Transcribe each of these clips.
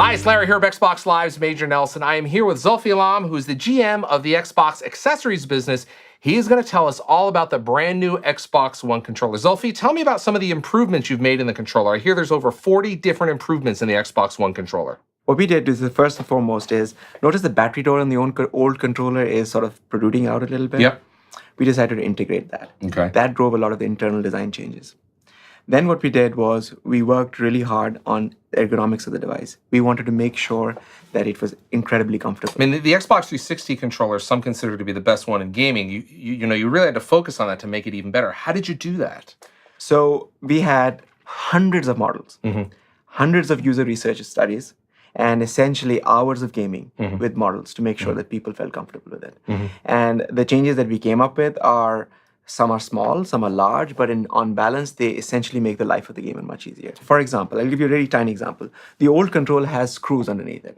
Hi, it's Larry here of Xbox Live's Major Nelson. I am here with Zulfi Alam, who's the GM of the Xbox accessories business. He is going to tell us all about the brand new Xbox One controller. Zulfi, tell me about some of the improvements you've made in the controller. I hear there's over 40 different improvements in the Xbox One controller. What we did is, first and foremost, is notice the battery door on the old controller is sort of protruding out a little bit. Yep. We decided to integrate that. Okay. That drove a lot of the internal design changes. Then what we did was we worked really hard on the ergonomics of the device. We wanted to make sure that it was incredibly comfortable. I mean, the Xbox 360 controller, some consider to be the best one in gaming. You really had to focus on that to make it even better. How did you do that? So we had hundreds of models, hundreds of user research studies, and essentially hours of gaming with models to make sure that people felt comfortable with it. And the changes that we came up with are, some are small, some are large, but on balance, they essentially make the life of the gamer much easier. For example, I'll give you a really tiny example. The old control has screws underneath it.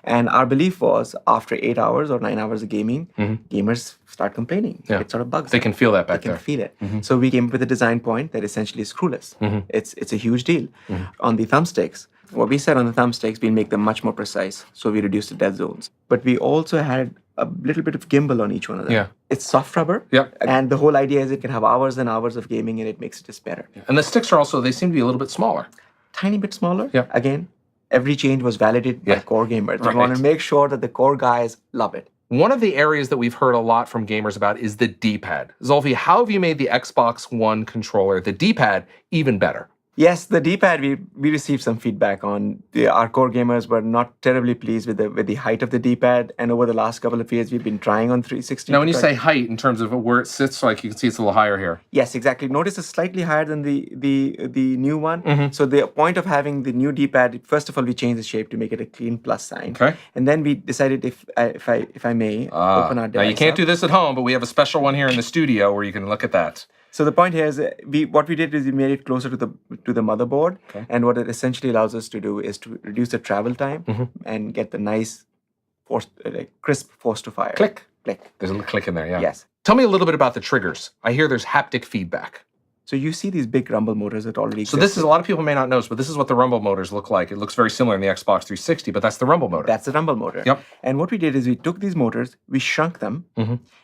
And our belief was after 8 hours or 9 hours of gaming, gamers start complaining. Yeah. It sort of bugs They them. can feel that back They there. can feel it. So we came up with a design point that essentially is screwless. It's a huge deal. On the thumbsticks, what we said on the thumbsticks, we'll make them much more precise. So we reduced the dead zones. But we also had a little bit of gimbal on each one of them. Yeah. It's soft rubber. Yep. And the whole idea is it can have hours and hours of gaming and it makes it just better. And the sticks are also, they seem to be a little bit smaller. Tiny bit smaller. Yeah. Again, every change was validated by core gamers. Right. We want to make sure that the core guys love it. One of the areas that we've heard a lot from gamers about is the D-pad. Zulfi, how have you made the Xbox One controller, the D-pad, even better? Yes, the D-pad, we received some feedback on. Our core gamers were not terribly pleased with the height of the D-pad, and over the last couple of years, we've been trying on 360. Now, when you say height, in terms of where it sits, like you can see it's a little higher here. Yes, exactly. Notice it's slightly higher than the new one. So the point of having the new D-pad, first of all, we changed the shape to make it a clean plus sign. Okay. And then we decided, if I may, open our device Now, you can't up. do this at home, but we have a special one here in the studio where you can look at that. So the point here is, what we did is we made it closer to the motherboard, and what it essentially allows us to do is to reduce the travel time and get the nice, crisp force to fire. Click. Click. There's a little click in there, yeah. Yes. Tell me a little bit about the triggers. I hear there's haptic feedback. So you see these big rumble motors that already exist. So this is, a lot of people may not notice, but this is what the rumble motors look like. It looks very similar in the Xbox 360, but that's the rumble motor. That's the rumble motor. Yep. And what we did is we took these motors, we shrunk them,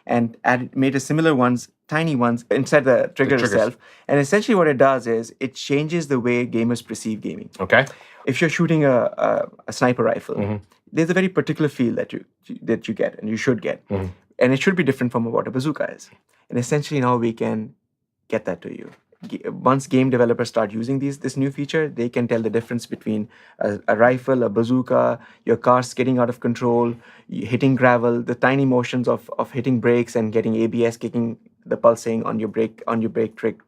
and made a similar ones, tiny ones, inside the trigger itself. And essentially what it does is it changes the way gamers perceive gaming. Okay. If you're shooting a sniper rifle, there's a very particular feel that you get, and you should get. And it should be different from what a bazooka is. And essentially now we can get that to you. Once game developers start using this new feature, they can tell the difference between a rifle, a bazooka, your car skidding out of control, hitting gravel, the tiny motions of hitting brakes and getting ABS kicking the pulsing on your brake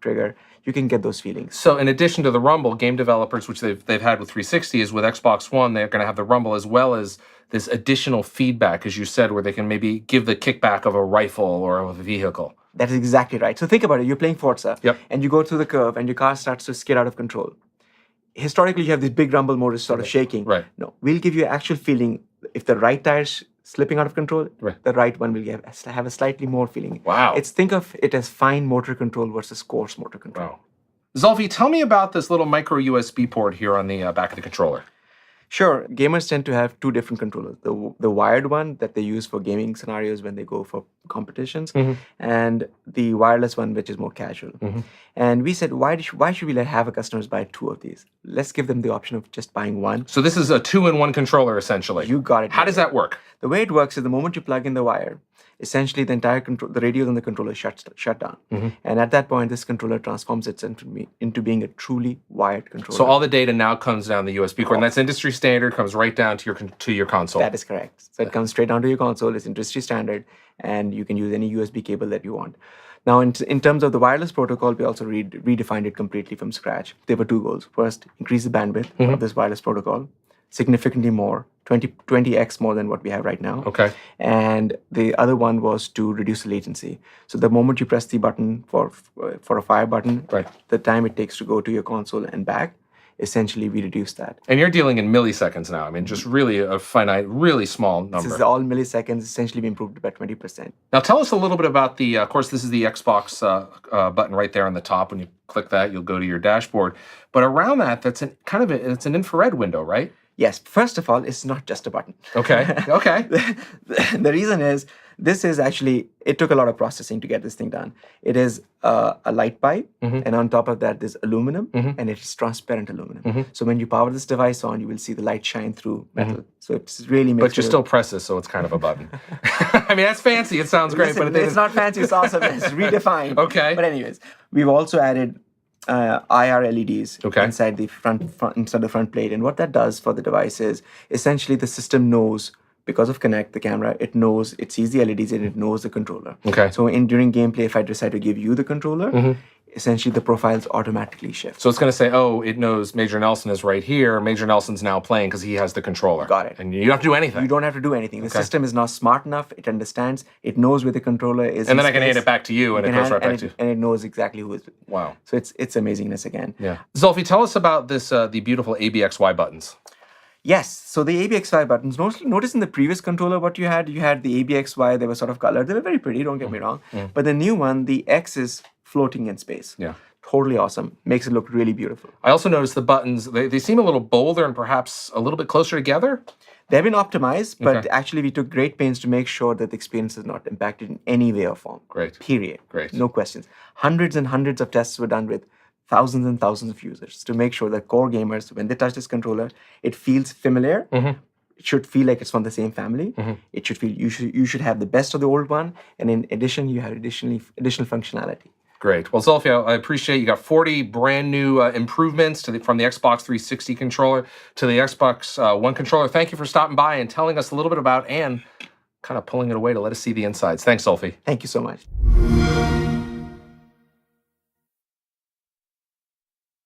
trigger. You can get those feelings. So in addition to the rumble, game developers, which they've had with 360, is with Xbox One, they're going to have the rumble as well as this additional feedback, as you said, where they can maybe give the kickback of a rifle or of a vehicle. That is exactly right. So think about it. You're playing Forza, and you go through the curve, and your car starts to skid out of control. Historically, you have these big rumble motors sort of shaking. Right. No, we'll give you an actual feeling. If the right tire's slipping out of control, the right one will have a slightly more feeling. Wow. Think of it as fine motor control versus coarse motor control. Wow. Zulfi, tell me about this little micro USB port here on the back of the controller. Sure. Gamers tend to have two different controllers. The wired one that they use for gaming scenarios when they go for competitions, and the wireless one, which is more casual. And we said, why should we have our customers buy two of these? Let's give them the option of just buying one. So this is a 2-in-1 controller, essentially. You got it. How does that work? The way it works is the moment you plug in the wire, essentially the entire the radios on the controller shut down. And at that point, this controller transforms itself into being a truly wired controller. So all the data now comes down the USB cord, and that's industry standard, comes right down to your console. That is correct. So it comes straight down to your console. It's industry standard, and you can use any USB cable that you want. Now, in terms of the wireless protocol, we also redefined it completely from scratch. There were two goals. First, increase the bandwidth of this wireless protocol significantly more, 20x more than what we have right now. Okay. And the other one was to reduce the latency. So the moment you press the button for a fire button, the time it takes to go to your console and back, essentially we reduce that. And you're dealing in milliseconds now. I mean, just really a finite, really small number. This is all milliseconds, essentially we improved by 20%. Now tell us a little bit about the, of course, this is the Xbox button right there on the top. When you click that, you'll go to your dashboard. But around that, it's an infrared window, right? Yes. First of all, it's not just a button. Okay. Okay. The reason is this is actually, it took a lot of processing to get this thing done. It is a light pipe, and on top of that, there's aluminum, and it's transparent aluminum. So when you power this device on, you will see the light shine through metal. So it really makes But you still press this, so it's kind of a button. I mean, that's fancy. It sounds great, Listen, but it's not fancy. It's awesome. It's redefined. Okay. But anyways, we've also added IR LEDs Okay. inside the front plate, and what that does for the device is essentially the system knows, because of Connect, the camera, it knows, it sees the LEDs and it knows the controller. Okay. So during gameplay, if I decide to give you the controller, essentially the profiles automatically shift. So it's going to say, oh, it knows Major Nelson is right here. Major Nelson's now playing because he has the controller. Got it. And you don't have to do anything. You don't have to do anything. The system is now smart enough. It understands. It knows where the controller is. And then I can hand it back to you, and it goes right back to you. And it knows exactly who is. Wow. So it's amazingness again. Yeah. Zulfi, tell us about this the beautiful ABXY buttons. Yes. So the ABXY buttons, notice in the previous controller what you had the ABXY, they were sort of colored. They were very pretty, don't get me wrong. But the new one, the X is floating in space. Yeah. Totally awesome. Makes it look really beautiful. I also noticed the buttons, they seem a little bolder and perhaps a little bit closer together. They've been optimized, but actually we took great pains to make sure that the experience is not impacted in any way or form. Great. Period. Great. No questions. Hundreds and hundreds of tests were done with thousands and thousands of users to make sure that core gamers, when they touch this controller, it feels familiar. It should feel like it's from the same family. It should feel you should have the best of the old one, and in addition, you have additional functionality. Great. Well, Zulfi, I appreciate you got 40 brand new improvements from the Xbox 360 controller to the Xbox One controller. Thank you for stopping by and telling us a little bit about and kind of pulling it away to let us see the insides. Thanks, Zulfi. Thank you so much.